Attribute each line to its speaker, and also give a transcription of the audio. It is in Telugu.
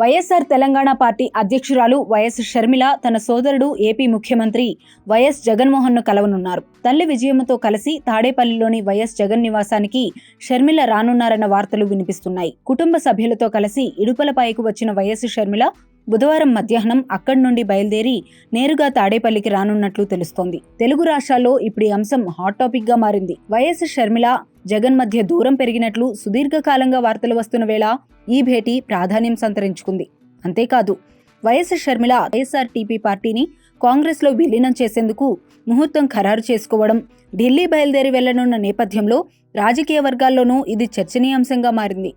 Speaker 1: వైఎస్ఆర్ తెలంగాణ పార్టీ అధ్యక్షురాలు వైఎస్ షర్మిల తన సోదరుడు ఏపీ ముఖ్యమంత్రి వైఎస్ జగన్మోహన్ను కలవనున్నారు. తల్లి విజయమ్మతో కలిసి తాడేపల్లిలోని వైఎస్ జగన్ నివాసానికి షర్మిల రానున్నారన్న వార్తలు వినిపిస్తున్నాయి. కుటుంబ సభ్యులతో కలిసి ఇడుపలపాయకు వచ్చిన వైఎస్ షర్మిల బుధవారం మధ్యాహ్నం అక్కడి నుండి బయలుదేరి నేరుగా తాడేపల్లికి రానున్నట్లు తెలుస్తోంది. తెలుగు రాష్ట్రాల్లో ఇప్పుడు ఈ అంశం హాట్ టాపిక్ గా మారింది. వైఎస్ షర్మిల జగన్ మధ్య దూరం పెరిగినట్లు సుదీర్ఘకాలంగా వార్తలు వస్తున్న వేళ ఈ భేటీ ప్రాధాన్యం సంతరించుకుంది. అంతేకాదు వైఎస్ షర్మిల వైఎస్ఆర్టీపీ పార్టీని కాంగ్రెస్ లో విలీనం చేసేందుకు ముహూర్తం ఖరారు చేసుకోవడం, ఢిల్లీ బయలుదేరి వెళ్లనున్న నేపథ్యంలో రాజకీయ వర్గాల్లోనూ ఇది చర్చనీయాంశంగా మారింది.